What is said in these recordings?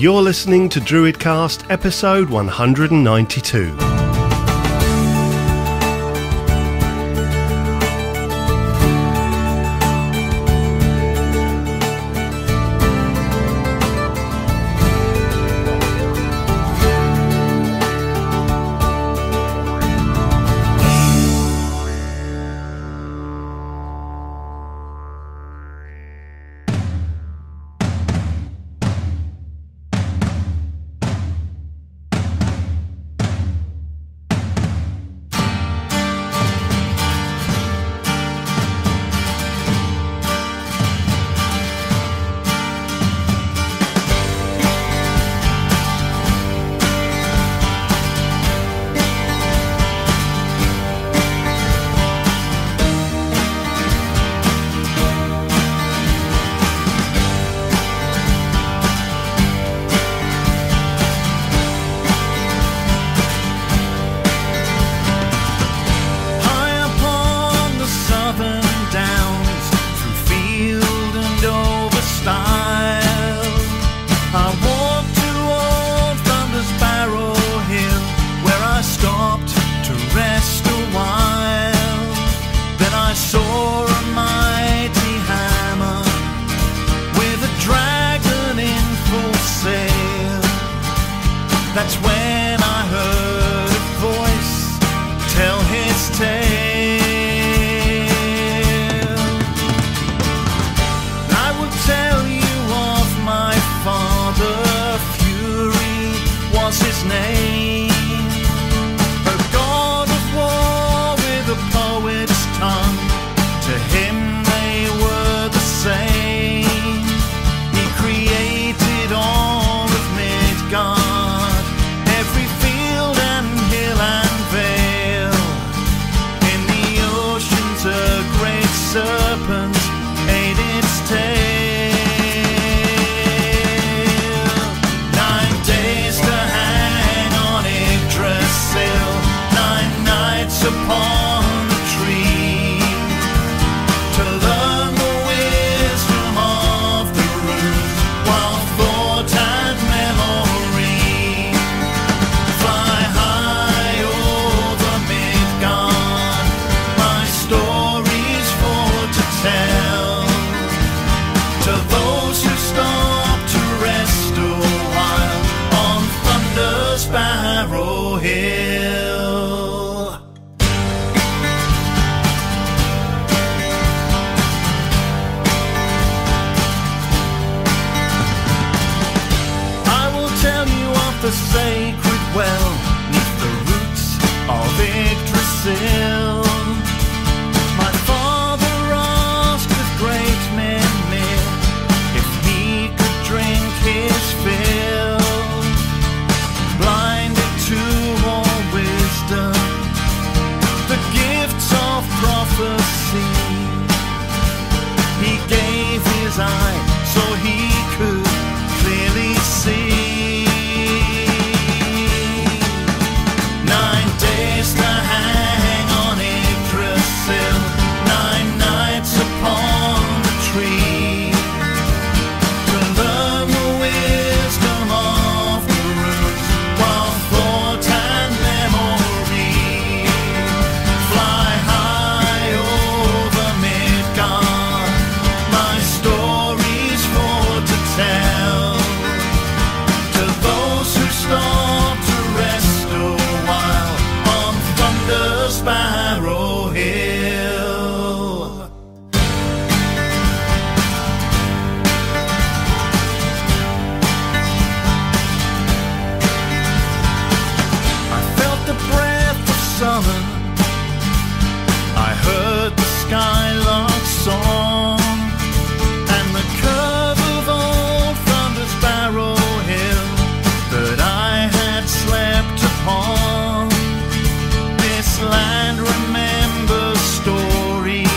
You're listening to DruidCast episode 192. That's when I heard a voice tell his tale. I will tell you of my father, Fury was his name. A god of war with a poet's tongue, to him they were the same. He created all of Midgard, every field and hill and vale. In the oceans a great serpent ate its tail. 9 days to hang on Yggdrasil, 9 nights upon the tree, to learn the wisdom of the runes, while thought and memory fly high over Midgard. My story's for to tell to those who stop to rest a while on Thunder's Barrow Hill. I will tell you of the sacred well neath the roots of Yggdrasil. My father asked with great men near if he could drink his fill. Blinded to all wisdom, the gifts of prophecy, he gave his eye so he could clearly see. 9 days to hang on Yggdrasil, 9 nights upon the tree, to learn the wisdom of the runes, while thought and memory fly high over Midgard. My story's for to tell to those who stop to rest a while on Thunder's Barrow Hill. I felt the breath of summer, I heard the skylark's song, and the curve of old Thunder's Barrow Hill that I had slept upon. This land remembers stories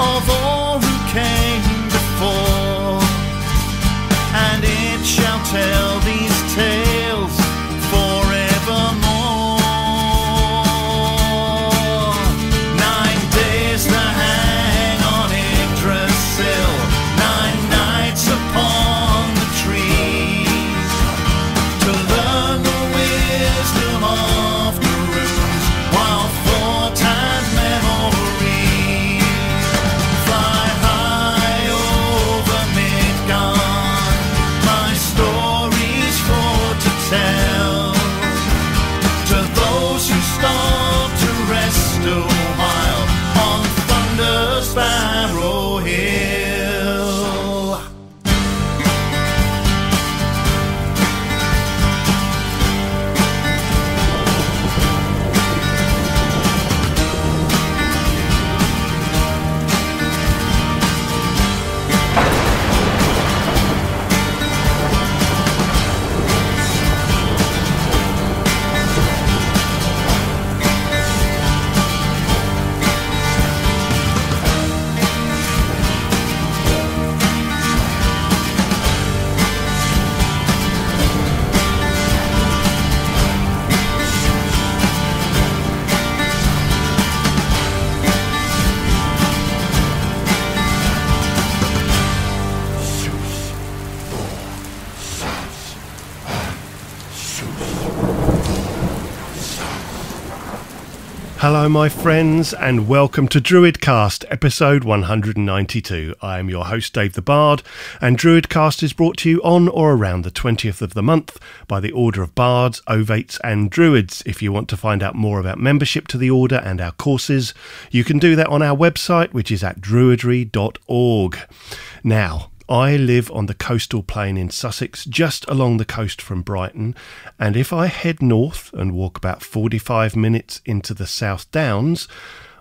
of all who came before, and it shall tell these tales forevermore. 9 days to hang on Yggdrasil, 9 nights upon the tree, she stopped to rest a while on Thunder Sparrow Hill. Hello my friends and welcome to DruidCast episode 192. I am your host Dave the Bard, and DruidCast is brought to you on or around the 20th of the month by the Order of Bards, Ovates and Druids. If you want to find out more about membership to the Order and our courses, you can do that on our website, which is at druidry.org. Now, I live on the coastal plain in Sussex, just along the coast from Brighton, and if I head north and walk about 45 minutes into the South Downs,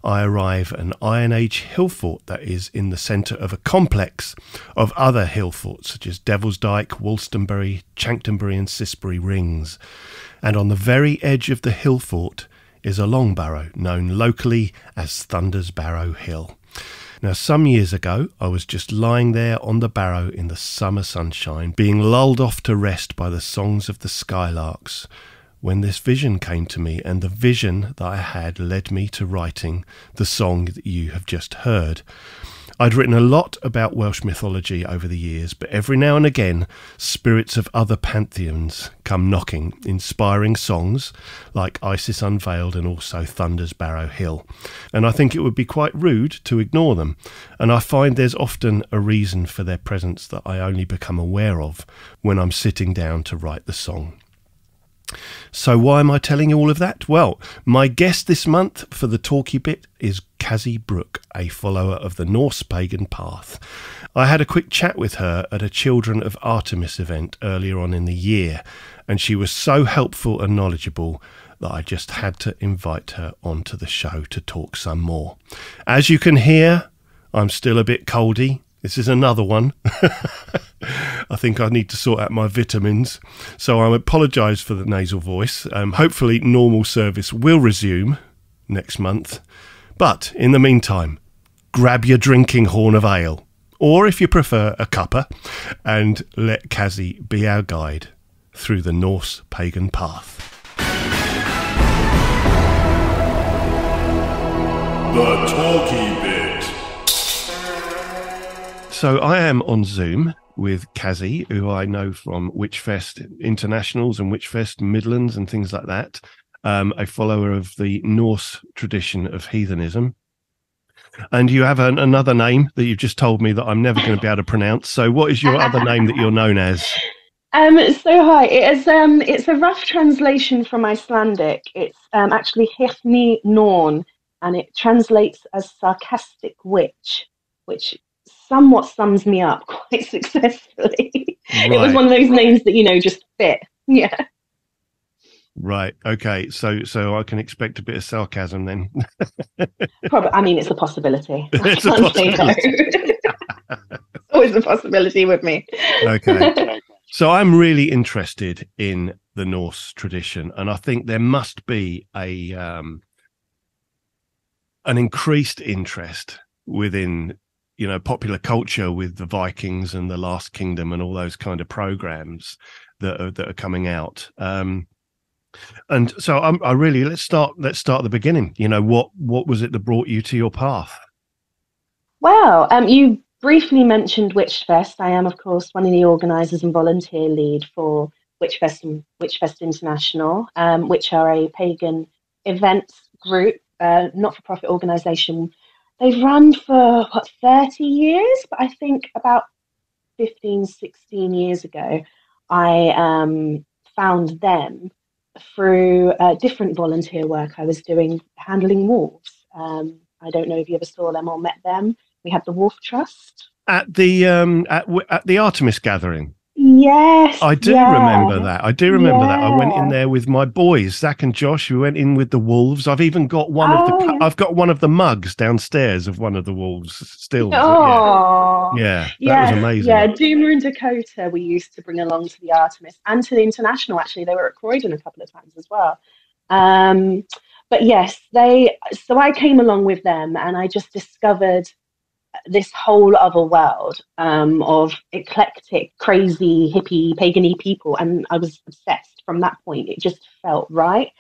I arrive at an Iron Age hill fort that is in the centre of a complex of other hill forts such as Devil's Dyke, Wolstonbury, Chanctonbury and Cissbury Rings. And on the very edge of the hill fort is a long barrow known locally as Thunder's Barrow Hill. Now, some years ago, I was just lying there on the barrow in the summer sunshine, being lulled off to rest by the songs of the skylarks, when this vision came to me, and the vision that I had led me to writing the song that you have just heard. I'd written a lot about Welsh mythology over the years, but every now and again, spirits of other pantheons come knocking, inspiring songs like Isis Unveiled and also Thunder's Barrow Hill. And I think it would be quite rude to ignore them. And I find there's often a reason for their presence that I only become aware of when I'm sitting down to write the song. So why am I telling you all of that? Well, my guest this month for the talky bit is Cazi Brook, a follower of the Norse pagan path. I had a quick chat with her at a Children of Artemis event earlier on in the year, and she was so helpful and knowledgeable that I just had to invite her onto the show to talk some more. As you can hear, I'm still a bit coldy. This is another one. I think I need to sort out my vitamins. So I apologise for the nasal voice. Hopefully normal service will resume next month. But in the meantime, grab your drinking horn of ale, or if you prefer, a cuppa, and let Cazi be our guide through the Norse pagan path. The Talky Bit. So I am on Zoom with Cazi, who I know from Witchfest Internationals and Witchfest Midlands and things like that, a follower of the Norse tradition of heathenism. And you have another name that you've just told me that I'm never going to be able to pronounce. So what is your other name that you're known as? So hi, it's a rough translation from Icelandic. It's actually Hifni Norn, and it translates as sarcastic witch, which somewhat sums me up quite successfully. Right. It was one of those names that, just fit. Yeah. Right. Okay. So I can expect a bit of sarcasm then. Probably. I mean, it's a possibility. It's a possibility. Always a possibility with me. Okay. So I'm really interested in the Norse tradition, and I think there must be an increased interest within popular culture with the Vikings and the Last Kingdom and all those kind of programs that are coming out. And so I really let's start at the beginning. What was it that brought you to your path? Well, you briefly mentioned Witchfest. I am, of course, one of the organisers and volunteer lead for Witchfest and Witchfest International, which are a pagan events group, not-for-profit organisation. They've run for, 30 years? But I think about 15, 16 years ago, I found them through different volunteer work I was doing, handling wolves. I don't know if you ever saw them or met them. We had the Wolf Trust. At the at the Artemis gathering. Yes, I do yeah, remember that. I do remember that. I went in yeah. there with my boys, Zach and Josh. We went in with the wolves. I've even got one of the. Oh, yeah. I've got one of the mugs downstairs of one of the wolves still. Yeah, Oh, yeah, that was yes, yeah. amazing. Duma and Dakota we used to bring along to the Artemis and to the International, actually. They were at Croydon a couple of times as well. Um, but yes, so I came along with them and I just discovered this whole other world of eclectic, crazy, hippie, pagany people. And I was obsessed from that point. It just felt right.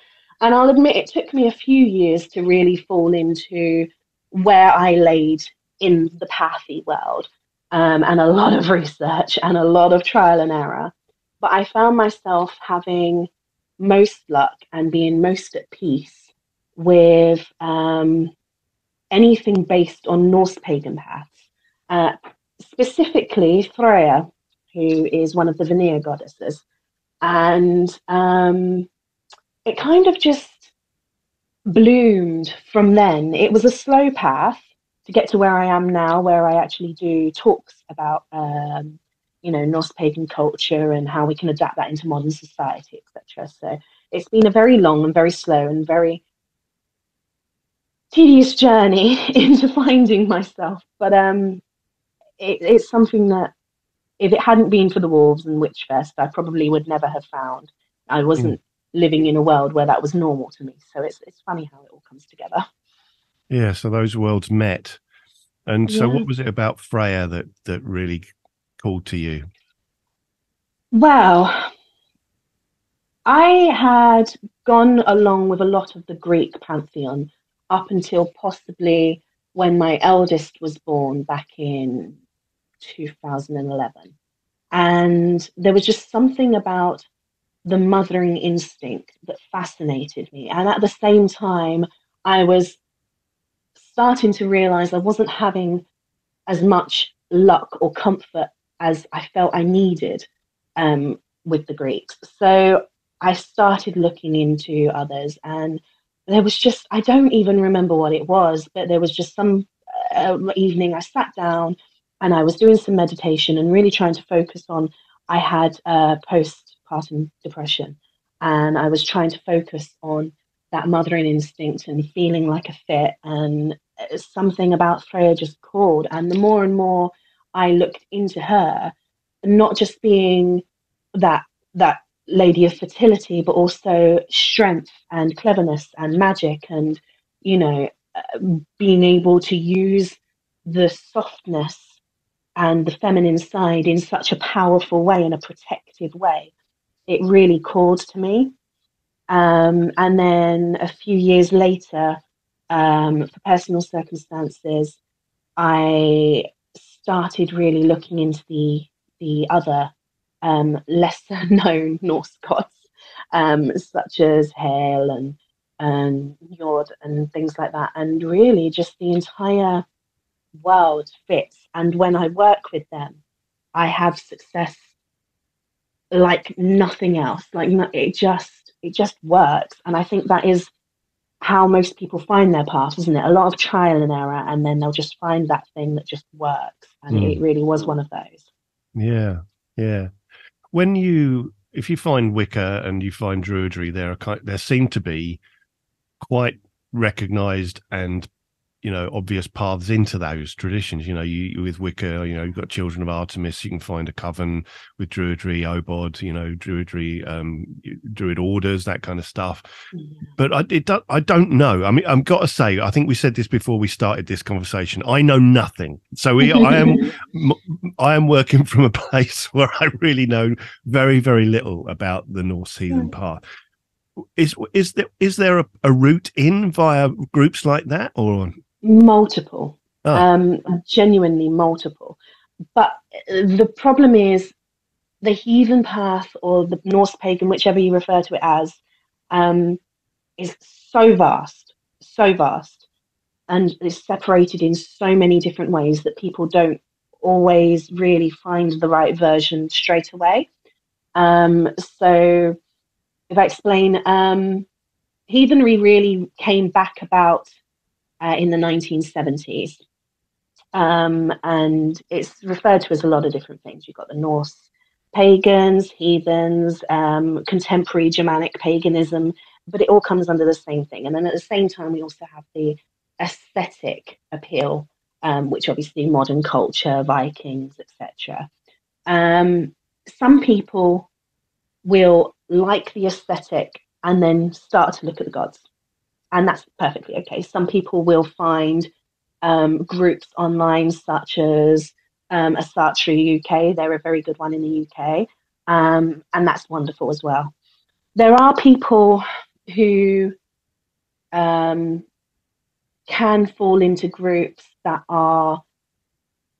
And I'll admit it took me a few years to really fall into where I laid in the pathy world, and a lot of research and a lot of trial and error. But I found myself having most luck and being most at peace with anything based on Norse pagan paths, specifically Freya, who is one of the Vanir goddesses. And it kind of just bloomed from then. It was a slow path to get to where I am now, where I actually do talks about, Norse pagan culture and how we can adapt that into modern society, etc. So it's been a very long and very slow and very tedious journey into finding myself. But it's something that if it hadn't been for the wolves and Witchfest, I probably would never have found. I wasn't living in a world where that was normal to me. So it's funny how it all comes together. Yeah, so those worlds met. And so Yeah. what was it about Freya that really called to you? Well, I had gone along with a lot of the Greek pantheon up until possibly when my eldest was born back in 2011. And there was just something about the mothering instinct that fascinated me. And at the same time, I was starting to realize I wasn't having as much luck or comfort as I felt I needed with the Greeks. So I started looking into others, and there was just, I don't even remember what it was, but there was just some evening I sat down and I was doing some meditation and really trying to focus on, I had postpartum depression, and I was trying to focus on that mothering instinct and feeling like a fit, and something about Freya just called. And the more and more I looked into her, not just being that lady of fertility, but also strength and cleverness and magic, and being able to use the softness and the feminine side in such a powerful way, in a protective way. It really called to me. And then a few years later, for personal circumstances, I started really looking into the other lesser known Norse gods, such as Hel and Njord and things like that. And really just the entire world fits. And when I work with them, I have success like nothing else. Like it just works. And I think that is how most people find their path, isn't it? A lot of trial and error, and then they'll just find that thing that just works. And it really was one of those. Yeah, yeah. If you find Wicca and you find Druidry, there seem to be quite recognised and obvious paths into those traditions. You with Wicca, you've got Children of Artemis. You can find a coven with Druidry, Obod, Druidry, Druid orders, that kind of stuff. Yeah. But I don't know. I mean, I've got to say, I think we said this before we started this conversation. I know nothing, so I am working from a place where I really know very, very little about the Norse heathen path. Is there a route in via groups like that, or multiple? Genuinely multiple. But the problem is the heathen path, or the Norse pagan, whichever you refer to it as, is so vast, and is separated in so many different ways that people don't always really find the right version straight away. So if I explain, heathenry really came back about in the 1970s. And it's referred to as a lot of different things. You've got the Norse pagans, heathens, contemporary Germanic paganism, but it all comes under the same thing. And then at the same time, we also have the aesthetic appeal, which obviously modern culture, Vikings, etc. Some people will like the aesthetic and then start to look at the gods, and that's perfectly okay. Some people will find groups online such as Asatru UK. They're a very good one in the UK, and that's wonderful as well. There are people who can fall into groups that are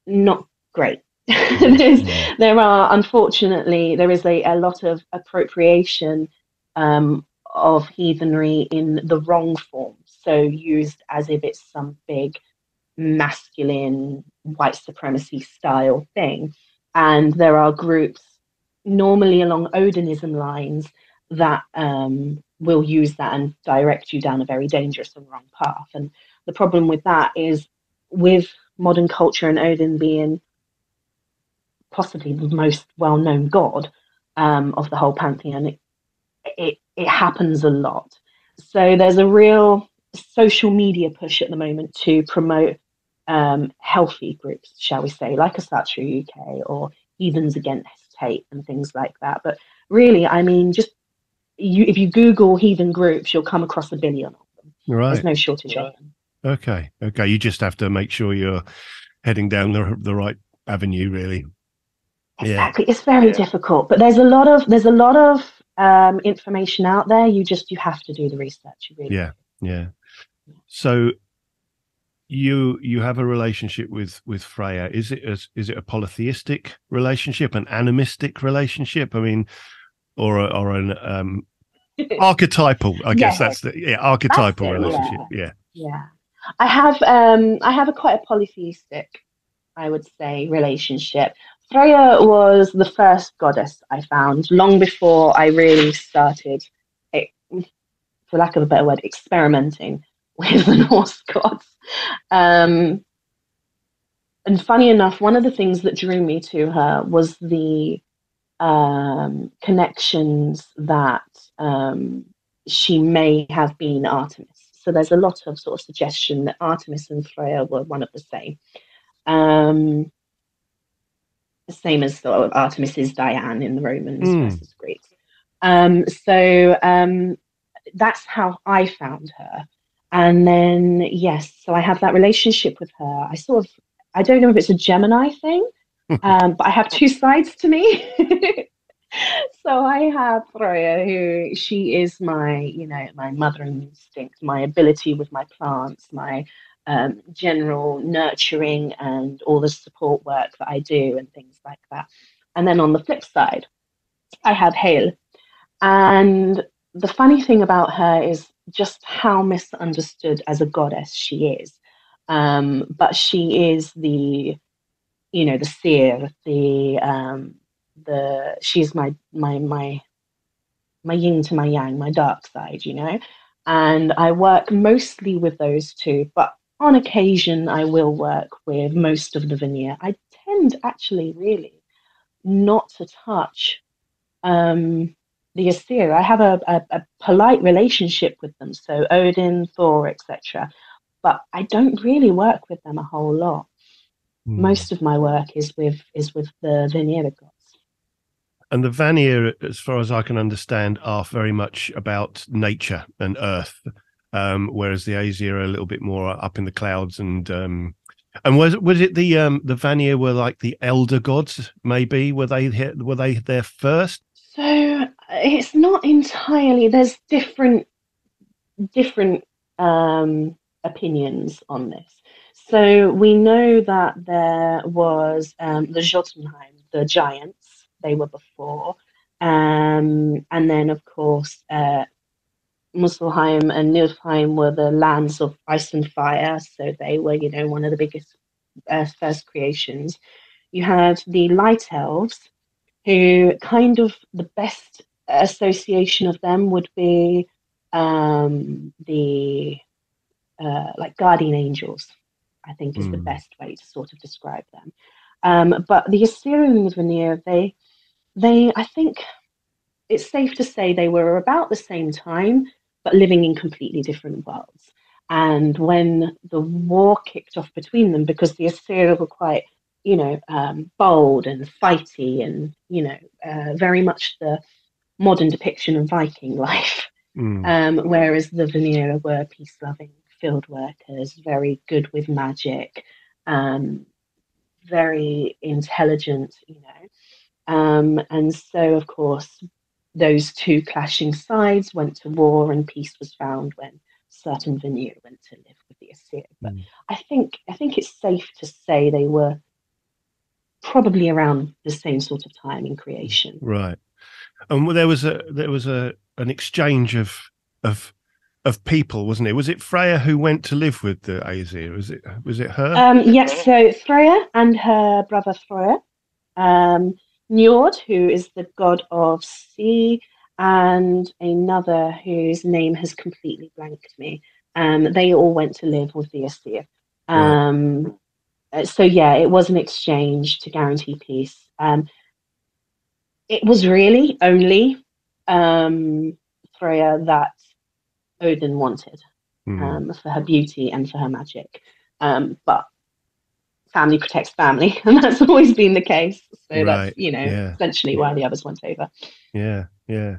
not great. There are, unfortunately, there is a lot of appropriation of heathenry in the wrong form, so used as if it's some big masculine white supremacy style thing. And there are groups normally along Odinism lines that will use that and direct you down a very dangerous and wrong path. And the problem with that is, with modern culture and Odin being possibly the most well-known god of the whole pantheon, it happens a lot. So there's a real social media push at the moment to promote healthy groups, shall we say, like Asatru UK or Heathens Against Hate and things like that. But really, I mean, just if you Google heathen groups, you'll come across a billion of them. Right. There's no shortage of them. Okay. You just have to make sure you're heading down the right avenue, really. Exactly. It's very difficult, but there's a lot of information out there. You have to do the research. You really do. So you have a relationship with Freya. Is it a polytheistic relationship, an animistic relationship? I mean, or an archetypal? I guess that's the archetypal relationship. Yeah. I have quite a polytheistic, I would say, relationship. Freya was the first goddess I found long before I really started, for lack of a better word, experimenting with the Norse gods. And funny enough, one of the things that drew me to her was the connections that she may have been Artemis. So there's a lot of sort of suggestion that Artemis and Freya were one of the same. The same as sort of Artemis is Diane in the Romans versus Greeks. So that's how I found her. And then, so I have that relationship with her. I don't know if it's a Gemini thing, but I have two sides to me. So I have Freya, who she is my mothering instinct, my ability with my plants, my general nurturing and all the support work that I do and things like that. And then on the flip side, I have Hale. And the funny thing about her is just how misunderstood as a goddess she is. But she is the seer, she's my yin to my yang, my dark side, and I work mostly with those two, but on occasion I will work with most of the Vanir. I tend actually really not to touch the Aesir. I have a polite relationship with them, so Odin, Thor, etc., but I don't really work with them a whole lot. Most of my work is with the Vanir gods. And the Vanir, as far as I can understand, are very much about nature and earth, whereas the Aesir are a little bit more up in the clouds. And was it the Vanir were like the elder gods? Maybe were they there first? So it's not entirely. There's different opinions on this. So we know that there was the Jotunheim, the giants. They were before, and then of course Muspelheim and Niflheim were the lands of ice and fire, so they were one of the biggest first creations. You had the light elves, who kind of the best association of them would be the like guardian angels, I think is the best way to sort of describe them. But the Assyrian veneer, I think it's safe to say they were about the same time, but living in completely different worlds. And when the war kicked off between them, because the Assyrians were quite, bold and fighty and, very much the modern depiction of Viking life. Whereas the Vanera were peace-loving field workers, very good with magic, very intelligent, and so, of course, those two clashing sides went to war, and peace was found when certain Vanir went to live with the Assyrians. But I think it's safe to say they were probably around the same sort of time in creation. Right. And there was an exchange of people, wasn't it? Was it Freya who went to live with the Aesir? Was it her? Yes. So Freya and her brother Thor, Njord, who is the god of sea, and another whose name has completely blanked me. They all went to live with the Aesir. Right. So yeah, it was an exchange to guarantee peace. It was really only Freya that Odin wanted for her beauty and for her magic. But family protects family, and that's always been the case. So right. That's, essentially why the others went over. Yeah, yeah.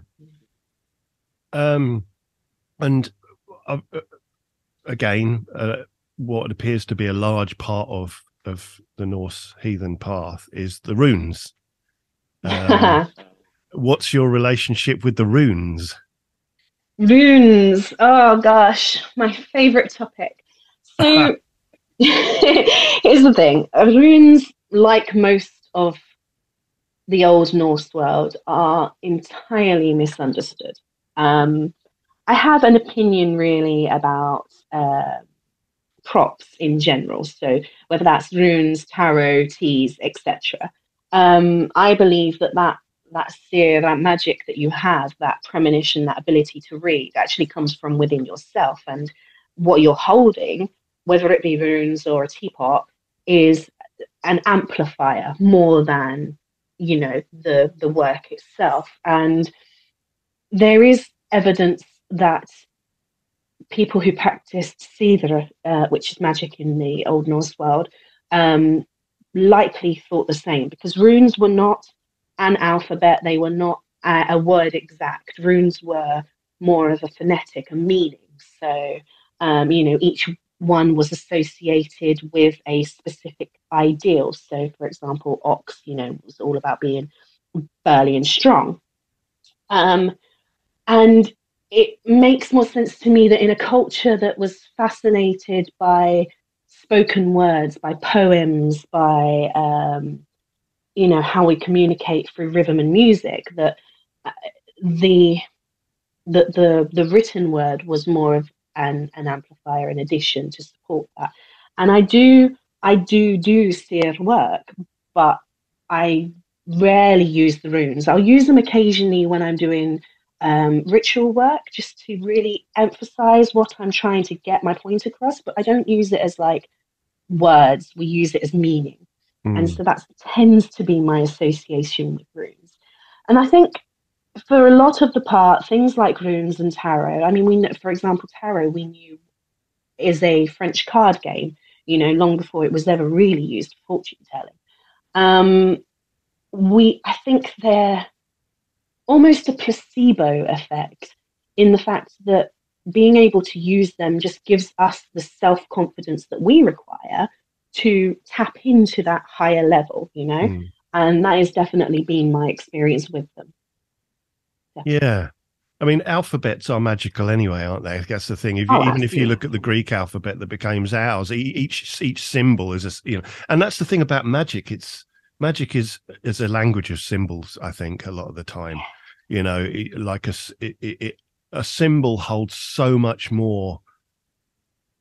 And again, what appears to be a large part of the Norse heathen path is the runes. What's your relationship with the runes? Runes. Oh gosh, my favorite topic. So here's the thing. Runes, like most of the Old Norse world, are entirely misunderstood. I have an opinion really about props in general. So whether that's runes, tarot, teas, etc. I believe that seer, that magic that you have, that premonition, that ability to read, actually comes from within yourself. And what you're holding, whether it be runes or a teapot, is an amplifier more than, the work itself. And there is evidence that people who practiced Seidr, which is magic in the Old Norse world, likely thought the same, because runes were not an alphabet, they were not a word exact. Runes were more of a phonetic, a meaning. So, each one was associated with a specific ideal. So, for example, ox, was all about being burly and strong. And it makes more sense to me that in a culture that was fascinated by spoken words, by poems, by how we communicate through rhythm and music, that the written word was more of an amplifier in addition to support that. And I do seer work, but I rarely use the runes. I'll use them occasionally when I'm doing ritual work, just to really emphasize what I'm trying to get my point across, but I don't use it as like words. We use it as meaning. And so that tends to be my association with runes. And I think for a lot of the part, things like runes and tarot, I mean, we know, for example, tarot we knew is a French card game, long before it was ever really used for fortune telling. I think they're almost a placebo effect, in the fact that being able to use them just gives us the self-confidence that we require to tap into that higher level, and that has definitely been my experience with them. Yeah. I mean, alphabets are magical anyway, aren't they? That's the thing. If you look at the Greek alphabet that became ours, each symbol is and that's the thing about magic. Magic is a language of symbols, I think, a lot of the time. Like a symbol holds so much more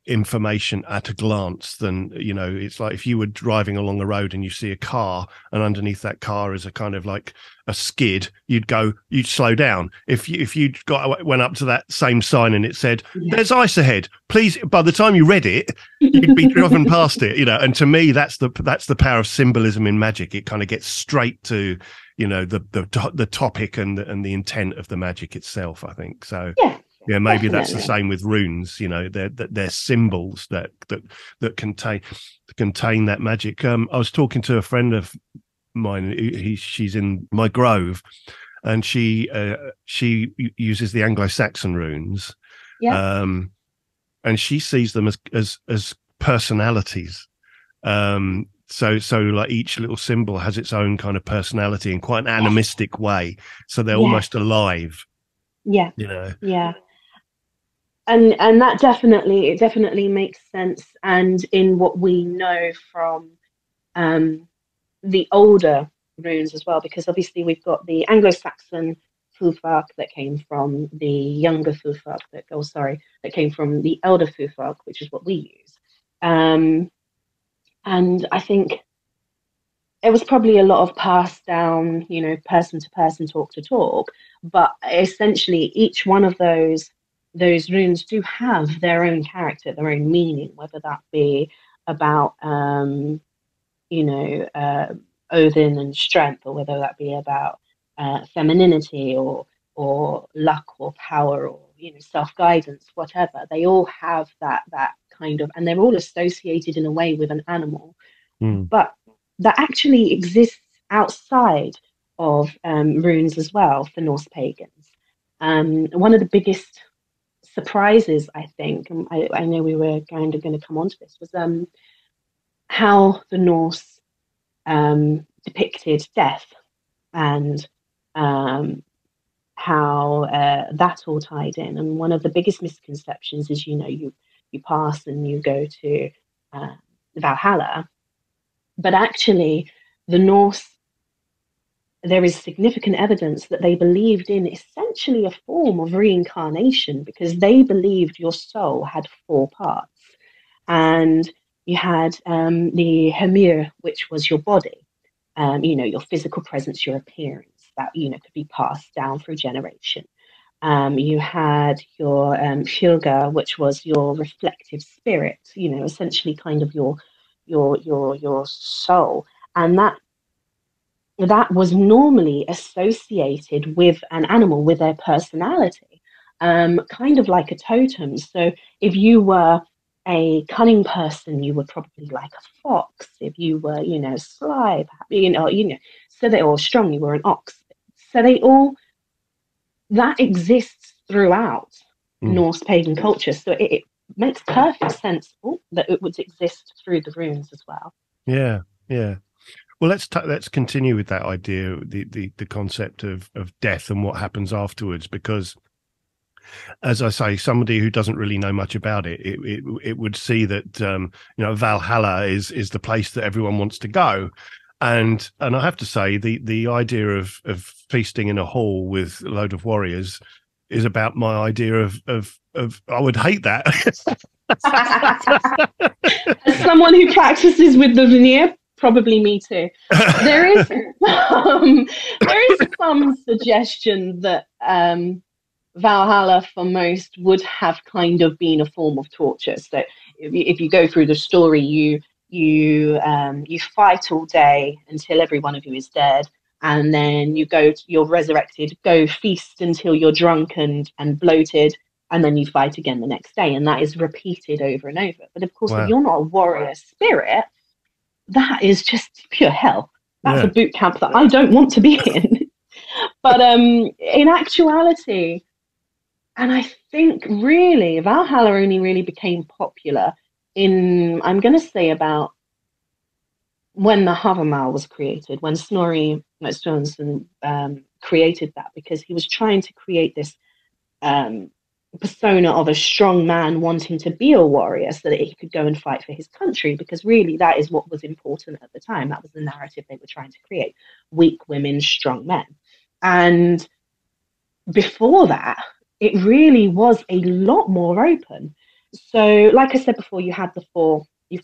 information at a glance than, you know, it's like if you were driving along a road and you see a car and underneath that car is a kind of like a skid, you'd slow down. If you went up to that same sign and it said, there's ice ahead, please, by the time you read it, you'd be driven past it, you know. And to me, that's the power of symbolism in magic. It kind of gets straight to, you know, the topic and the intent of the magic itself, I think. So yeah, maybe definitely. That's the same with runes. You know, they're symbols that contain that magic. I was talking to a friend of mine. She's in my grove, and she uses the Anglo-Saxon runes. Yeah. And she sees them as personalities. So like each little symbol has its own kind of personality in quite an animistic way. So they're almost alive. Yeah. You know. Yeah. And that definitely makes sense. And in what we know from the older runes as well, because obviously we've got the Anglo-Saxon Futhark that came from the younger Futhark that came from the elder Futhark, which is what we use. And I think it was probably a lot of passed down, you know, person to person, talk to talk, but essentially each one of those runes do have their own character, their own meaning, whether that be about, Odin and strength, or whether that be about femininity or luck or power or, you know, self-guidance, whatever. They all have that kind of, and they're all associated in a way with an animal, but that actually exists outside of runes as well for Norse pagans. One of the biggest surprises, I think, and I know we were going to come on to this, was how the Norse depicted death, and how that all tied in. And one of the biggest misconceptions is, you know, you pass and you go to Valhalla, but actually the Norse, there is significant evidence that they believed in essentially a form of reincarnation, because they believed your soul had 4 parts. And you had the Hemir, which was your body, you know, your physical presence, your appearance, that, you know, could be passed down through generation. You had your Shilga, which was your reflective spirit, you know, essentially kind of your soul. And that was normally associated with an animal, with their personality, kind of like a totem. So if you were a cunning person, you were probably like a fox. If you were, you know, sly, you know, so they all strong, you were an ox. So that exists throughout Norse pagan culture. So it makes perfect sense that it would exist through the runes as well. Yeah, yeah. Well, let's continue with that idea, the concept of death and what happens afterwards, because, as I say, somebody who doesn't really know much about it would see that you know, Valhalla is the place that everyone wants to go, and I have to say the idea of feasting in a hall with a load of warriors is about my idea of I would hate that. As someone who practices with the veneer, probably me too. There is some suggestion that Valhalla for most would have kind of been a form of torture. So if you go through the story, you fight all day until every one of you is dead, and then you're resurrected, go feast until you're drunk and bloated, and then you fight again the next day, and that is repeated over and over. But of course, if you're not a warrior spirit, that is just pure hell. That's a boot camp that I don't want to be in. But in actuality, and I think really Valhalla only really became popular in, I'm going to say, about when the Havamal was created, when Snorri Sturluson created that, because he was trying to create this persona of a strong man wanting to be a warrior so that he could go and fight for his country, because really that is what was important at the time. That was the narrative they were trying to create: weak women, strong men. And before that, it really was a lot more open. So, like I said before, you had your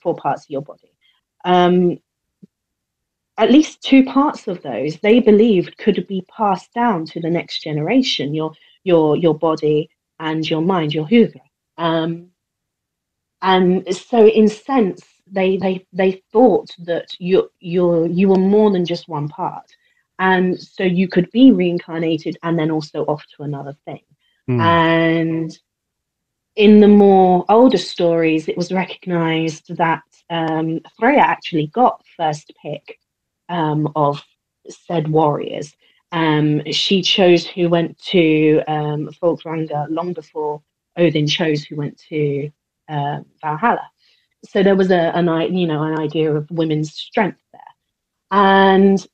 four parts of your body. Um, at least two parts of those they believed could be passed down to the next generation. Your body and your mind, your hugr. And so, in sense, they thought that you were more than just one part, and so you could be reincarnated and then also off to another thing. Mm. And in the more older stories, it was recognized that Freya actually got first pick of said warriors. She chose who went to Folkranga long before Odin chose who went to Valhalla. So there was an idea of women's strength there. And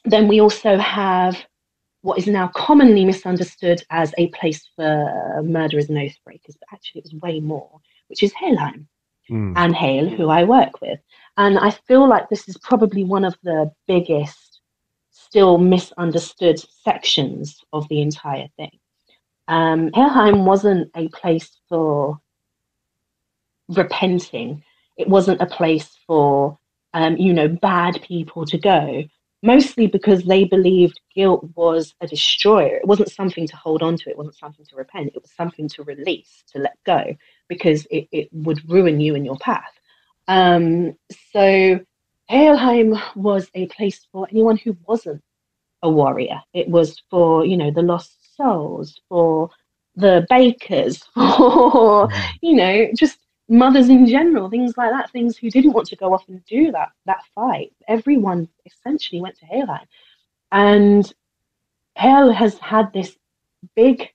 then we also have what is now commonly misunderstood as a place for murderers and oathbreakers, but actually it was way more, which is Helheim and Hale, who I work with. And I feel like this is probably one of the biggest, still misunderstood sections of the entire thing. Helheim wasn't a place for repenting. It wasn't a place for, bad people to go, mostly because they believed guilt was a destroyer. It wasn't something to hold on to. It wasn't something to repent. It was something to release, to let go, because it would ruin you in your path. So Helheim was a place for anyone who wasn't a warrior. It was for, the lost souls, for the bakers, for, just mothers in general, things like that, things who didn't want to go off and do that fight. Everyone essentially went to Helheim. And Hel has had this big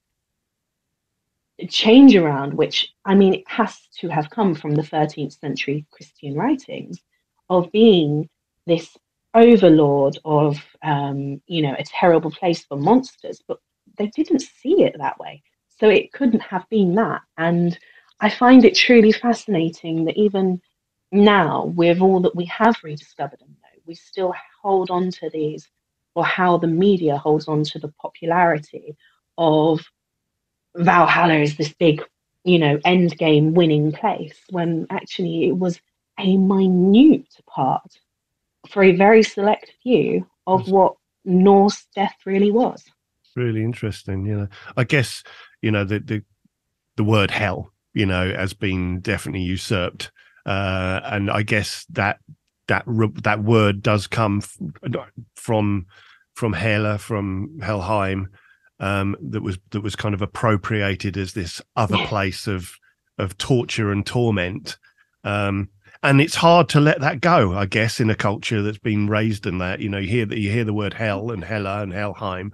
change around, which, it has to have come from the 13th century Christian writings, of being this overlord of, a terrible place for monsters, but they didn't see it that way. So it couldn't have been that. And I find it truly fascinating that even now, with all that we have rediscovered and know, we still hold on to these, or how the media holds on to the popularity of Valhalla is this big, end game winning place, when actually it was a minute part for a very select few of what Norse death really was. Really interesting. I guess, the word hell, has been definitely usurped. And I guess that word does come from Hela, from Helheim, that was kind of appropriated as this other place of torture and torment. And it's hard to let that go, I guess, in a culture that's been raised in that. You hear the word hell and Hela and Helheim,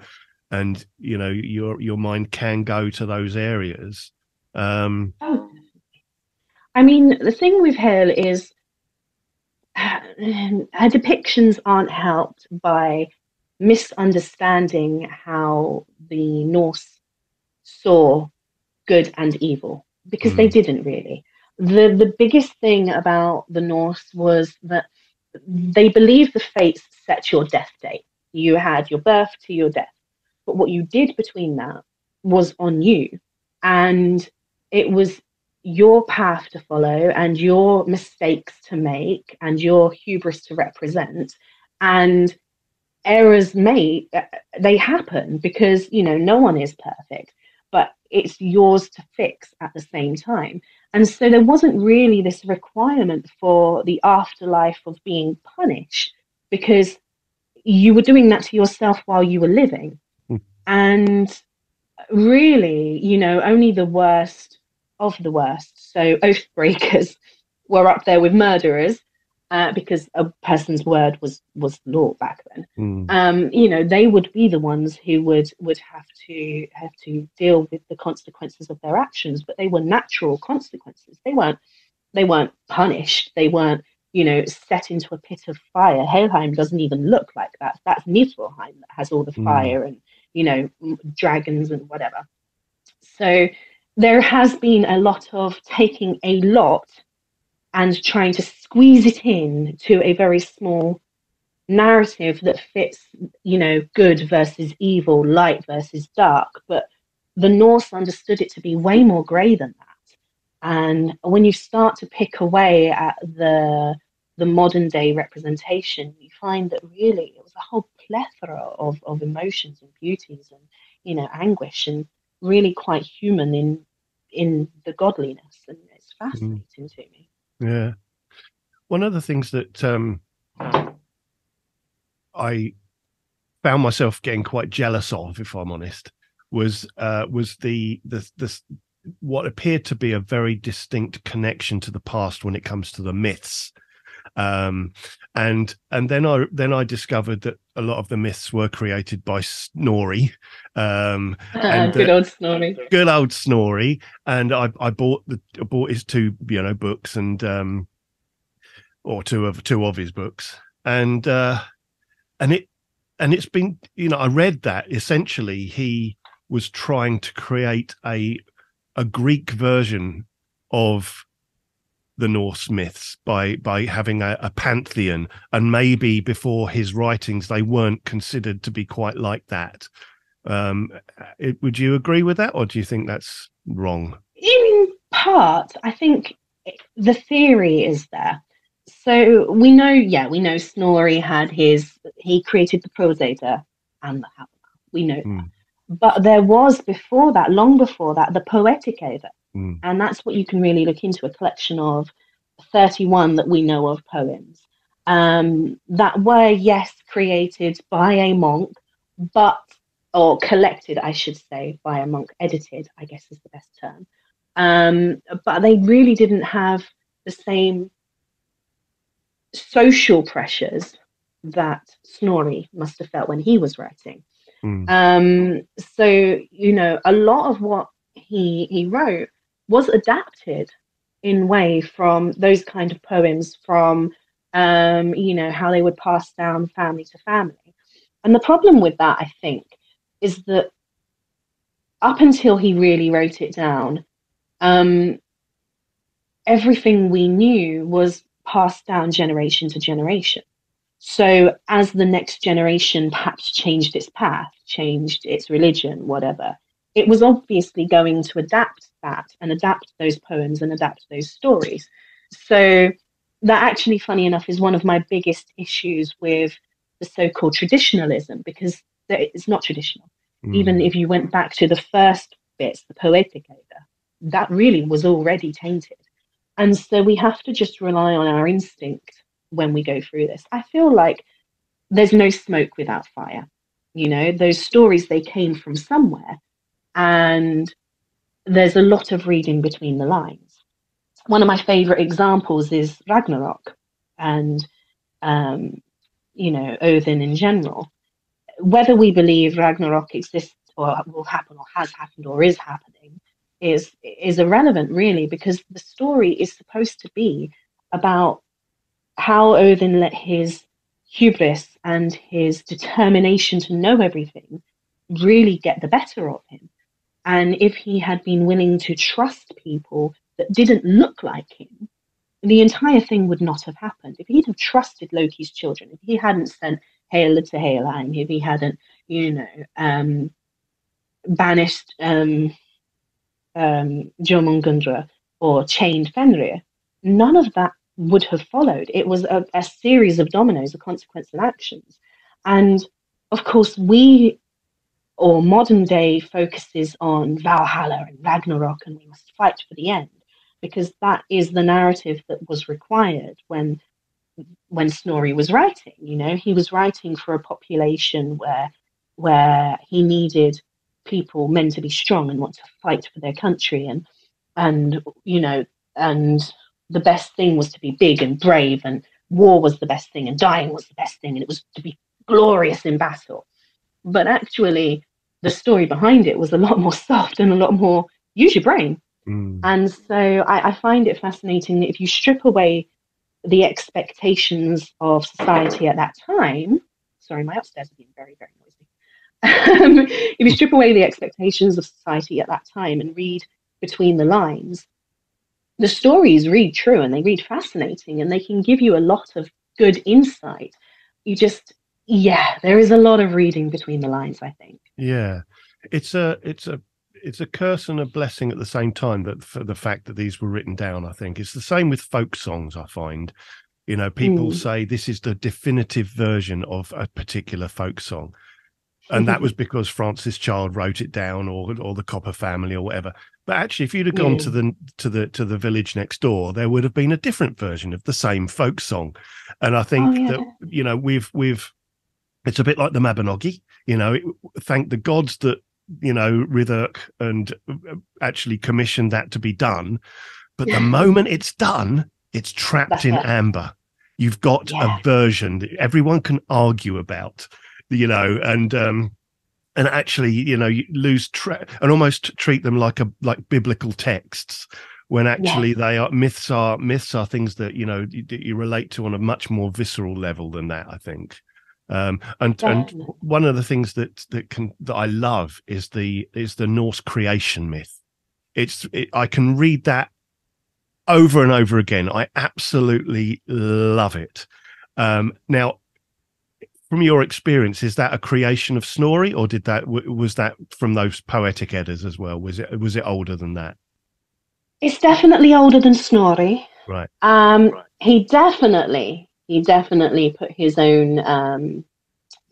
and your mind can go to those areas. The thing with Hale is her depictions aren't helped by misunderstanding how the Norse saw good and evil, because they didn't really. The biggest thing about the Norse was that they believed the fates set your death date. You had your birth to your death. But what you did between that was on you. And it was your path to follow and your mistakes to make and your hubris to represent. And errors they happen because, no one is perfect, but it's yours to fix at the same time. And so there wasn't really this requirement for the afterlife of being punished, because you were doing that to yourself while you were living. And really, only the worst of the worst. So oath breakers were up there with murderers, because a person's word was law back then. They would be the ones who would have to deal with the consequences of their actions, but they were natural consequences. They weren't punished. They weren't, set into a pit of fire. Helheim doesn't even look like that. That's Niflheim that has all the fire and, dragons and whatever. So there has been a lot of taking a lot and trying to squeeze it in to a very small narrative that fits, good versus evil, light versus dark. But the Norse understood it to be way more grey than that. And when you start to pick away at the modern day representation, you find that really it was a whole plethora of emotions and beauties and, you know, anguish, and really quite human in the godliness. And it's fascinating to me. Yeah. One of the things that I found myself getting quite jealous of, if I'm honest, was the what appeared to be a very distinct connection to the past when it comes to the myths. And then I discovered that a lot of the myths were created by Snorri, and Good old Snorri. good old Snorri. And I bought his two, you know, books, and or two of his books, and it's been, you know, I read that essentially he was trying to create a Greek version of the Norse myths by having a pantheon, and maybe before his writings they weren't considered to be quite like that. Would you agree with that, or do you think that's wrong? In part, I think the theory is there. So we know Snorri he created the Prose Edda and the Haggadah. We know that. But there was before that, long before that, the Poetic Edda. And that's what you can really look into, a collection of 31 that we know of poems that were, yes, created by a monk, or collected, I should say, by a monk, edited, I guess is the best term. But they really didn't have the same social pressures that Snorri must have felt when he was writing. So, you know, a lot of what he wrote was adapted in way from those kind of poems, from you know, how they would pass down family to family. And the problem with that, I think, is that up until he really wrote it down, everything we knew was passed down generation to generation. So as the next generation perhaps changed its path, changed its religion, whatever, it was obviously going to adapt that and adapt those poems and adapt those stories. So that actually, funny enough, is one of my biggest issues with the so-called traditionalism, because it's not traditional. Even if you went back to the first bits, the Poetic Edda, that really was already tainted. And so we have to just rely on our instinct when we go through this. I feel like there's no smoke without fire. You know, those stories, they came from somewhere, and there's a lot of reading between the lines. One of my favorite examples is Ragnarok and, you know, Odin in general. Whether we believe Ragnarok exists or will happen or has happened or is happening is irrelevant, really, because the story is supposed to be about how Odin let his hubris and his determination to know everything really get the better of him. And if he had been willing to trust people that didn't look like him, the entire thing would not have happened. If he'd have trusted Loki's children, if he hadn't sent Hail to Haelheim, if he hadn't, you know, banished Jormungandr or chained Fenrir, none of that would have followed. It was a series of dominoes, a consequence of actions. And of course, modern day focuses on Valhalla and Ragnarok, and we must fight for the end, because that is the narrative that was required when Snorri was writing. You know, he was writing for a population where he needed people, men, to be strong and want to fight for their country, and you know, and the best thing was to be big and brave, and war was the best thing, and dying was the best thing, and it was to be glorious in battle. But actually, the story behind it was a lot more soft and a lot more use your brain. And so I find it fascinating that if you strip away the expectations of society at that time, sorry, my upstairs are being very, very noisy. If you strip away the expectations of society at that time and read between the lines, the stories read true and they read fascinating, and they can give you a lot of good insight. There is a lot of reading between the lines, I think. Yeah, it's a it's a curse and a blessing at the same time, that for the fact that these were written down. I think it's the same with folk songs. I find, you know, people say this is the definitive version of a particular folk song, and that was because Francis Child wrote it down, or the Copper family, or whatever. But actually, if you'd have gone to the village next door, there would have been a different version of the same folk song. And I think that, you know, we've it's a bit like the Mabinogi, you know, thank the gods that, you know, Riddirk and actually commissioned that to be done. But the moment it's done, it's trapped in amber. You've got a version that everyone can argue about, you know, and actually, you know, you lose track and almost treat them like biblical texts, when actually they are myths are things that, you know, you relate to on a much more visceral level than that, I think. And one of the things that I love is the Norse creation myth. I can read that over and over again. I absolutely love it. Now, from your experience, is that a creation of Snorri, or was that from those poetic Eddas as well? Was it older than that? It's definitely older than Snorri. Right. He definitely put his own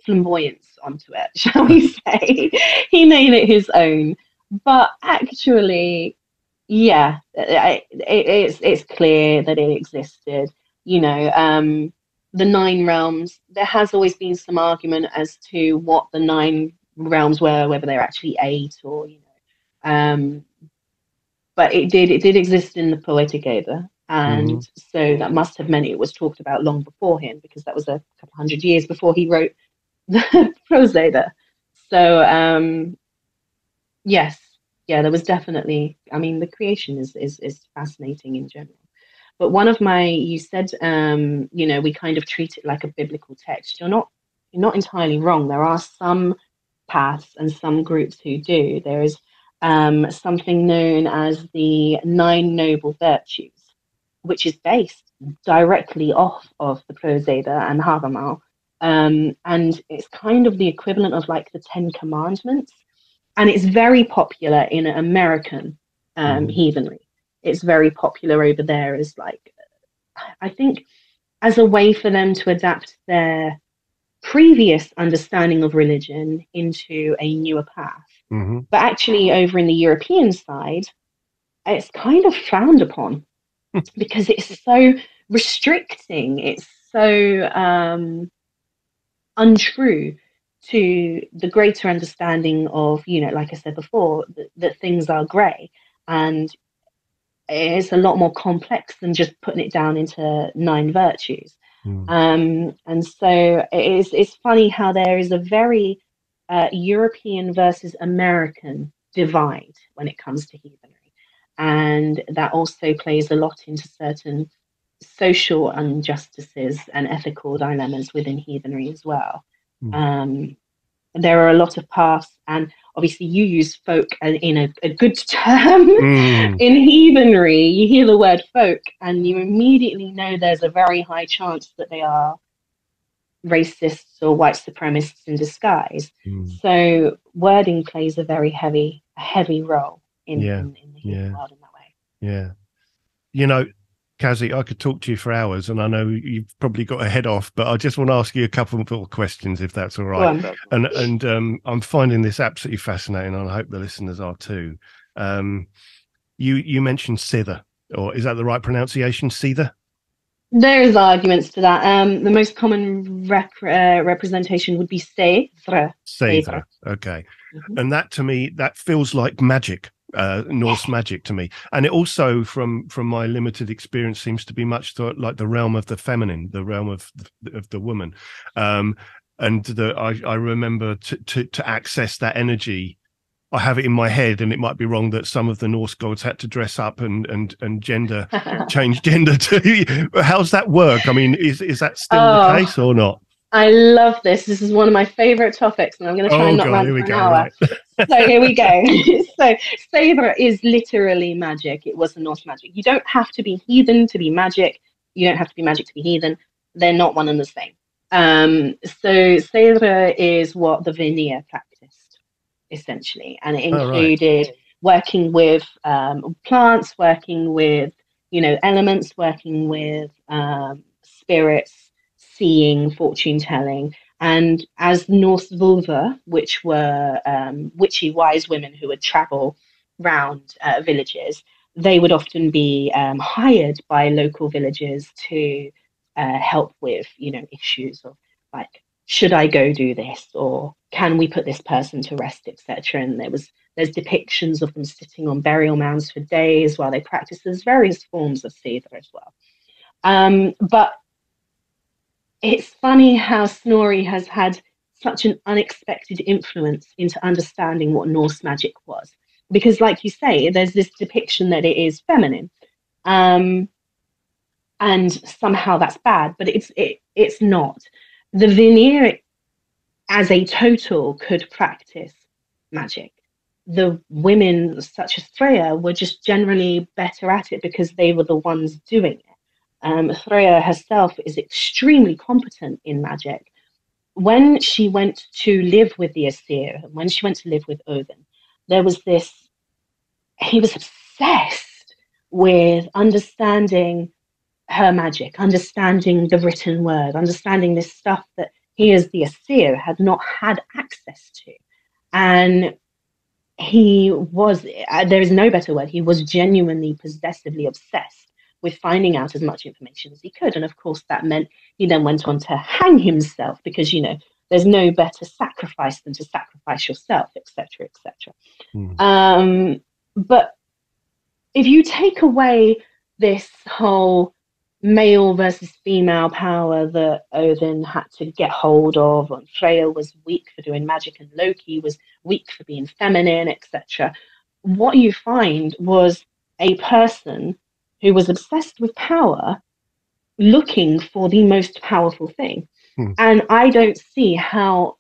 flamboyance onto it, shall we say? He made it his own. But actually, yeah, it's clear that it existed. You know, the 9 realms, there has always been some argument as to what the 9 realms were, whether they're actually 8 or, you know, but it did exist in the Poetic Edda, and so that must have meant it was talked about long before him, because that was a couple hundred years before he wrote the Prose Edda. So yes, there was definitely, I mean, the creation is fascinating in general. But you said, you know, we kind of treat it like a biblical text. You're not entirely wrong. There are some paths and some groups who do. There is something known as the 9 noble virtues, which is based directly off of the Prose Edda and Havamal. And it's kind of the equivalent of like the 10 Commandments. And it's very popular in American heathenry. It's very popular over there as, like, I think, as a way for them to adapt their previous understanding of religion into a newer path. But actually over in the European side, it's kind of frowned upon because it's so restricting. It's so untrue to the greater understanding of, you know, like I said before, that things are grey, and it's a lot more complex than just putting it down into 9 virtues. And so it's funny how there is a very European versus American divide when it comes to heathenry, and that also plays a lot into certain social injustices and ethical dilemmas within heathenry as well. There are a lot of paths, and obviously you use folk in a good term. In heathenry, you hear the word folk and you immediately know there's a very high chance that they are racists or white supremacists in disguise. So wording plays a very heavy role in the heathen world in that way. Yeah. You know, Cazi, I could talk to you for hours, and I know you've probably got to head off, but I just want to ask you a couple more questions, if that's all right. And I'm finding this absolutely fascinating, and I hope the listeners are too. You mentioned Sither, or is that the right pronunciation, Sither? There's arguments to that. The most common representation would be Seidr. Seidr, okay. And that, to me, that feels like magic. Norse magic to me, and it also, from my limited experience, seems to be much like the realm of the feminine, the realm of the woman. And I remember to access that energy, I have it in my head, and it might be wrong that some of the Norse gods had to dress up and gender change gender too. How's that work? I mean, is that still the case or not? I love this. This is one of my favorite topics, and I'm going to try and not run for an hour. Right. So here we go. So Seidr is literally magic. It was the Norse magic. You don't have to be heathen to be magic. You don't have to be magic to be heathen. They're not one and the same. So Seidr is what the Vanir practiced, essentially, and it included working with plants, working with, elements, working with spirits, seeing, fortune telling. And as Norse vulva, which were witchy wise women who would travel round villages, they would often be hired by local villagers to help with, issues of like, should I go do this, or can we put this person to rest, etc. And there's depictions of them sitting on burial mounds for days while they practice. There's various forms of theatre as well. But it's funny how Snorri has had such an unexpected influence into understanding what Norse magic was. Because, like you say, there's this depiction that it is feminine. And somehow that's bad, but it's not. The Vanir as a total could practice magic. The women, such as Freya, were just generally better at it because they were the ones doing it. Freya herself is extremely competent in magic. When she went to live with the Aesir, when she went to live with Odin, there was he was obsessed with understanding her magic, understanding the written word, understanding this stuff that he as the Aesir had not had access to. And he was, there is no better word, he was genuinely possessively obsessed with finding out as much information as he could. And of course that meant he then went on to hang himself because, there's no better sacrifice than to sacrifice yourself, etc., etc. But if you take away this whole male versus female power that Odin had to get hold of, and Freya was weak for doing magic and Loki was weak for being feminine, etc., what you find was a person who was obsessed with power looking for the most powerful thing. And I don't see how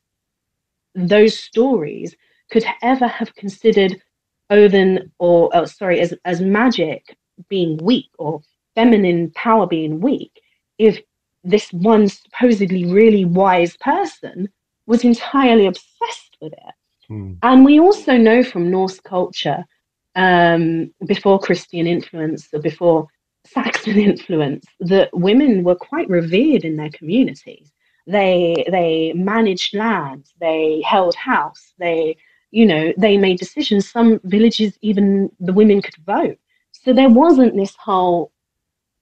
those stories could ever have considered Odin as magic being weak or feminine power being weak if this one supposedly really wise person was entirely obsessed with it. And we also know from Norse culture, before Christian influence or before Saxon influence, that women were quite revered in their communities. They managed land, they held house, they made decisions. Some villages, even the women could vote. So there wasn't this whole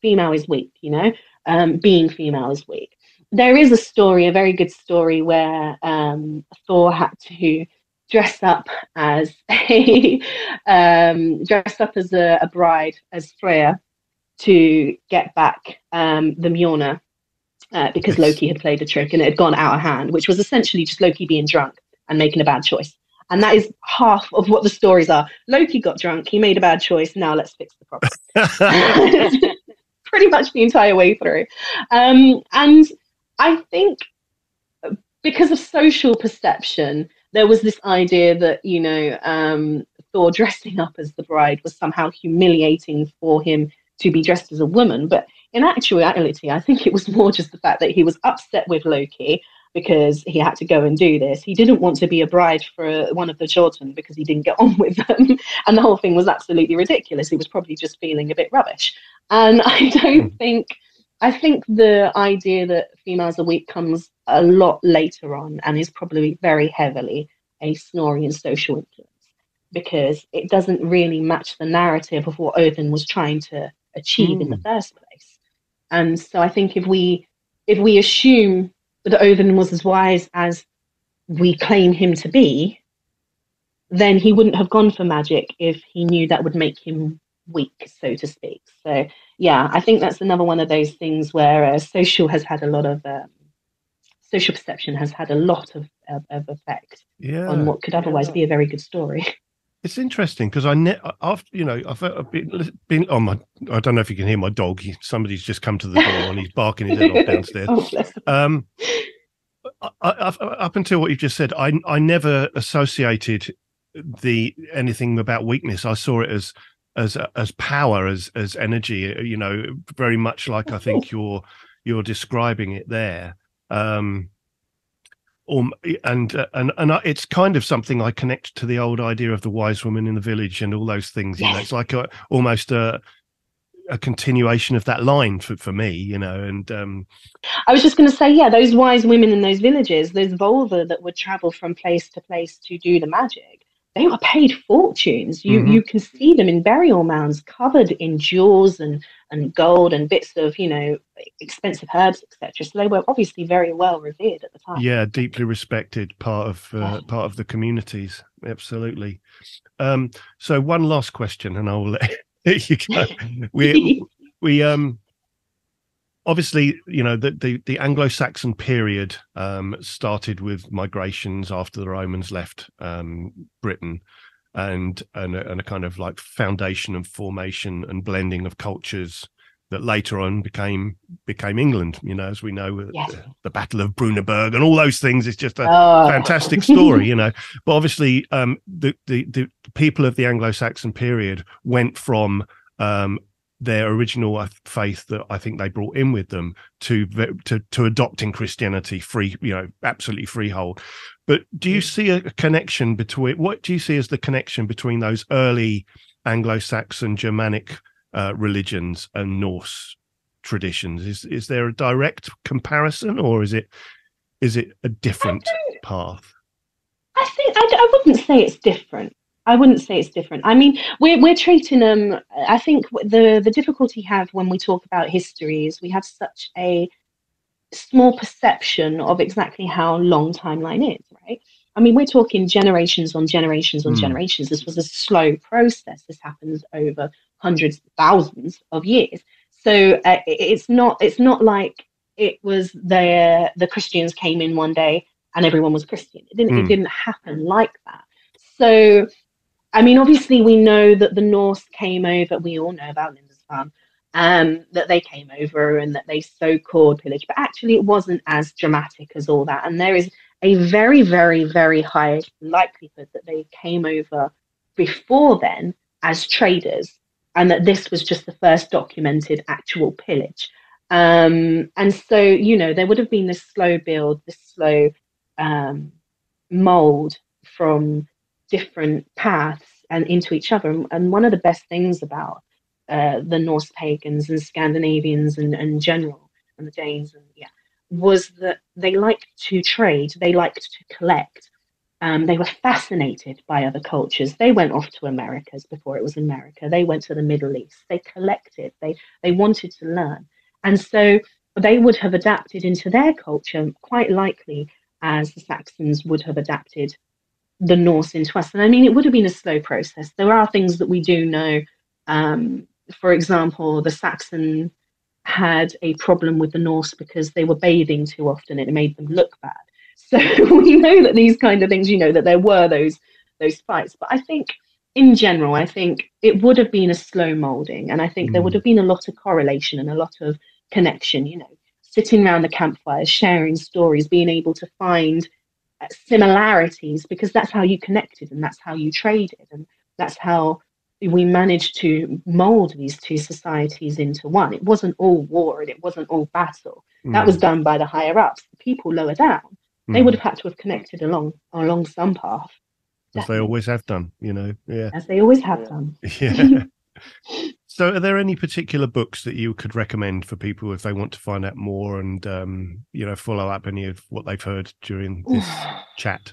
female is weak, being female is weak. There is a very good story where Thor had to dress up as a bride, as Freya, to get back the Mjolnir, because Loki had played a trick and it had gone out of hand, which was essentially just Loki being drunk and making a bad choice. And that is half of what the stories are. Loki got drunk, he made a bad choice, now let's fix the problem. Pretty much the entire way through. And I think because of social perception, there was this idea that, Thor dressing up as the bride was somehow humiliating for him to be dressed as a woman. But in actuality, I think it was more just the fact that he was upset with Loki because he had to go and do this. He didn't want to be a bride for one of the children because he didn't get on with them. And the whole thing was absolutely ridiculous. He was probably just feeling a bit rubbish. And I think the idea that females are weak comes a lot later on and is probably very heavily a Snorrian social influence, because it doesn't really match the narrative of what Odin was trying to achieve in the first place. And so I think if we assume that Odin was as wise as we claim him to be, then he wouldn't have gone for magic if he knew that would make him weak, so to speak. So yeah, I think that's another one of those things where social perception has had a lot of effect on what could otherwise be a very good story. It's interesting because I've been on my. I don't know if you can hear my dog. Somebody's just come to the door and he's barking his head off downstairs. Up until what you just said, I never associated anything about weakness. I saw it as power, as energy. Very much like I think you're describing it there. it's kind of something I connect to the old idea of the wise woman in the village and all those things. You know, it's like almost a continuation of that line for me. You know, and I was just going to say, yeah, those wise women in those villages, those vulva that would travel from place to place to do the magic, they were paid fortunes. You can see them in burial mounds covered in jewels and gold and bits of, you know, expensive herbs, etc. So they were obviously very well revered at the time. Yeah, deeply respected part of the communities. Absolutely. So one last question, and I'll let you go. We obviously, you know, the Anglo-Saxon period started with migrations after the Romans left Britain, and a kind of like foundation and formation and blending of cultures that later on became England. You know, as we know, the Battle of Brunanburg and all those things. It's just a fantastic story, you know. But obviously, the people of the Anglo-Saxon period went from their original faith that I think they brought in with them to adopting Christianity, free, you know, absolutely freehold. But do you see a connection between, what do you see as the connection between those early Anglo-Saxon Germanic religions and Norse traditions? Is there a direct comparison, or is it a different path? I think I wouldn't say it's different. I wouldn't say it's different. I mean, we're treating them. I think the difficulty we have when we talk about history is we have such a small perception of exactly how long timeline is, right? I mean, we're talking generations on generations on generations. This was a slow process. This happens over hundreds, thousands of years. So it's not like it was the Christians came in one day and everyone was Christian. It didn't happen like that. So, I mean, obviously we know that the Norse came over. We all know about Lindisfarne, that they came over and that they so-called pillaged, but actually it wasn't as dramatic as all that. And there is a very, very, very high likelihood that they came over before then as traders, and that this was just the first documented actual pillage. And so, you know, there would have been this slow build, this slow mold from different paths and into each other. And one of the best things about the Norse pagans and Scandinavians and general, and the Danes, and was that they liked to trade, they liked to collect. They were fascinated by other cultures. They went off to Americas before it was America. They went to the Middle East. They collected. They wanted to learn. And so they would have adapted into their culture quite likely as the Saxons would have adapted the Norse into us. And I mean, it would have been a slow process. There are things that we do know. For example, the Saxon had a problem with the Norse because they were bathing too often and it made them look bad. So we know that these kind of things, you know, that there were those fights. But I think in general, I think it would have been a slow molding. And I think there would have been a lot of correlation and a lot of connection, you know, sitting around the campfires, sharing stories, being able to find similarities, because that's how you connected and that's how you traded. And that's how we managed to mold these two societies into one. It wasn't all war and it wasn't all battle. That was done by the higher ups. The people lower down, they would have had to have connected along some path. As they always have done, you know. Yeah. As they always have done. Yeah. So are there any particular books that you could recommend for people if they want to find out more and, you know, follow up any of what they've heard during this chat?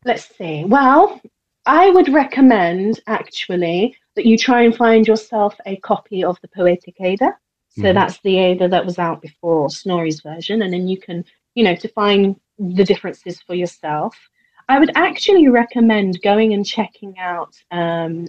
Let's see. Well, I would recommend actually that you try and find yourself a copy of the Poetic Edda. So that's the Edda that was out before Snorri's version. And then you can, you know, to find the differences for yourself. I would actually recommend going and checking out a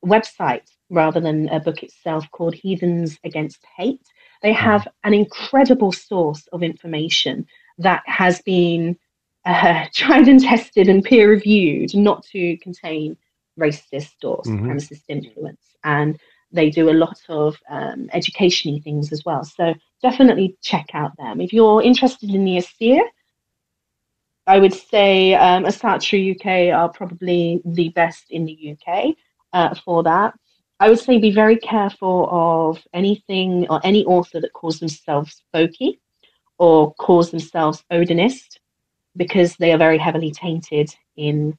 website rather than a book itself called Heathens Against Hate. They have an incredible source of information that has been tried and tested and peer reviewed not to contain racist or supremacist influence. And they do a lot of education-y things as well. So definitely check out them. If you're interested in the Asir, I would say Asatru UK are probably the best in the UK for that. I would say be very careful of anything or any author that calls themselves folky or calls themselves Odinist, because they are very heavily tainted in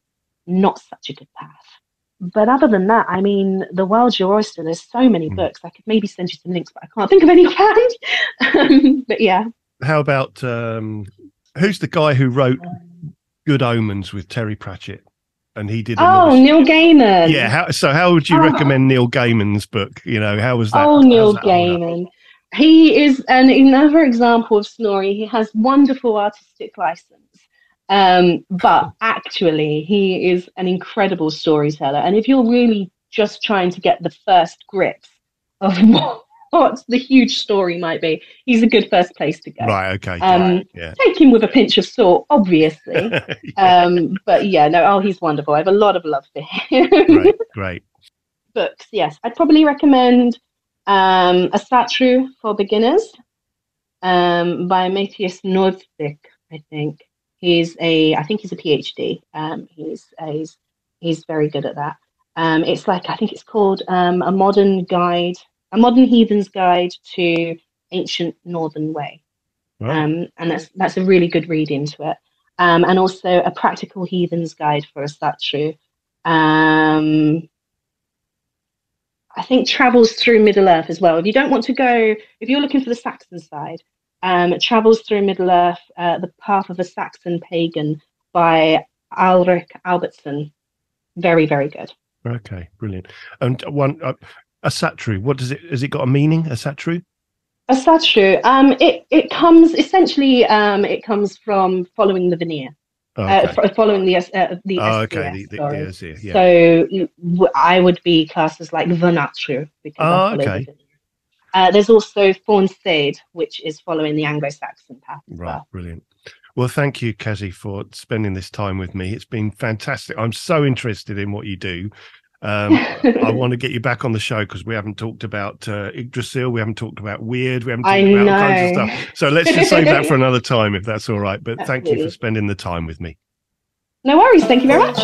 not such a good path. But other than that, I mean, the world's your oyster. There's so many books. I could maybe send you some links, but I can't think of any offhand. But yeah. How about who's the guy who wrote Good Omens with Terry Pratchett? And he did. Neil Gaiman. Yeah. How would you recommend Neil Gaiman's book? You know, how was that? Oh, Neil Gaiman. He is another example of Snorri. He has wonderful artistic license. But actually, he is an incredible storyteller. And if you're really just trying to get the first grips of what the huge story might be, he's a good first place to go. Right, okay. Take him with a pinch of salt, obviously. But yeah, no, he's wonderful. I have a lot of love for him. Great. Books, yes. I'd probably recommend A Satru for Beginners by Matthias Norvik, I think. I think he's a PhD. He's very good at that. It's like, I think it's called a modern heathen's guide to ancient Northern way. Right. And that's a really good read into it. And also a practical heathen's guide for a Satru. I think travels through Middle Earth as well. If you don't want to go, if you're looking for the Saxon side, Travels Through Middle Earth, The Path of a Saxon Pagan by Ulrich Albertson. Very, very good. Okay, brilliant. And one, a Satru, what does it, has it got a meaning, a Satru? A Satru, it comes, essentially, it comes from following the veneer. Following the SCS, yeah. So I would be classed as like the Natru, because I follow the veneer. There's also Fawn Sade, which is following the Anglo-Saxon path as well. Brilliant. Well, thank you, Cazi, for spending this time with me. It's been fantastic. I'm so interested in what you do. I want to get you back on the show because we haven't talked about Yggdrasil, we haven't talked about Weird, we haven't talked about all kinds of stuff. So let's just save that for another time, if that's all right. But Thank you for spending the time with me. No worries. Thank you very much.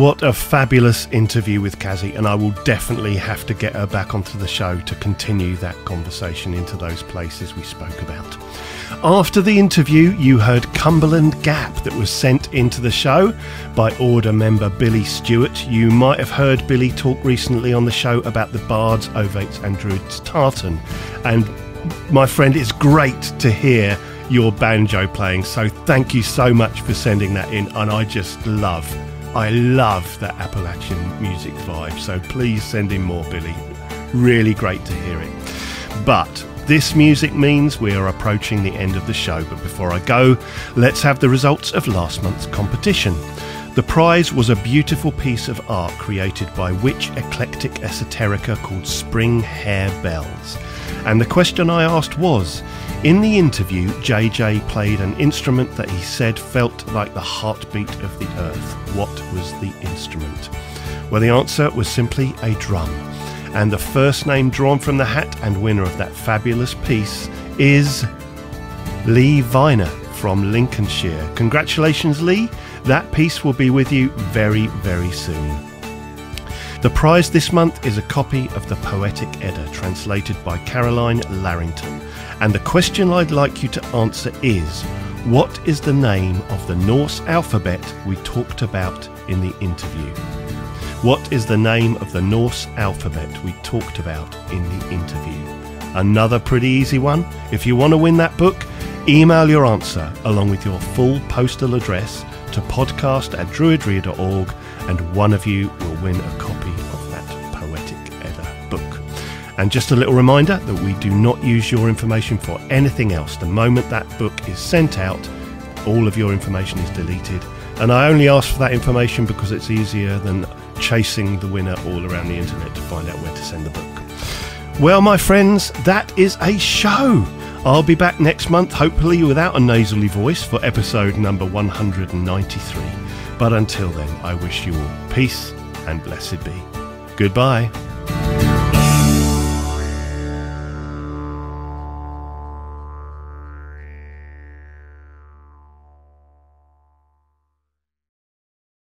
What a fabulous interview with Cazi, and I will definitely have to get her back onto the show to continue that conversation into those places we spoke about. After the interview, you heard Cumberland Gap that was sent into the show by Order member Billy Stewart. You might have heard Billy talk recently on the show about the Bards, Ovates and Druids Tartan. And my friend, it's great to hear your banjo playing, so thank you so much for sending that in, and I love that Appalachian music vibe, so please send in more, Billy. Really great to hear it. But this music means we are approaching the end of the show, but before I go, let's have the results of last month's competition. The prize was a beautiful piece of art created by Witch Eclectic Esoterica called Spring Hair Bells. And the question I asked was, in the interview, JJ played an instrument that he said felt like the heartbeat of the earth. What was the instrument? Well, the answer was simply a drum. And the first name drawn from the hat and winner of that fabulous piece is Lee Viner from Lincolnshire. Congratulations, Lee. That piece will be with you very, very soon. The prize this month is a copy of the Poetic Edda, translated by Caroline Larrington. And the question I'd like you to answer is, what is the name of the Norse alphabet we talked about in the interview? What is the name of the Norse alphabet we talked about in the interview? Another pretty easy one. If you want to win that book, email your answer along with your full postal address to podcast@druidreader.org, and one of you will win a copy of that Poetic Edda book. And just a little reminder that we do not use your information for anything else. The moment that book is sent out, all of your information is deleted. And I only ask for that information because it's easier than chasing the winner all around the internet to find out where to send the book. Well, my friends, that is a show. I'll be back next month, hopefully without a nasally voice, for episode number 193. But until then, I wish you all peace and blessed be. Goodbye.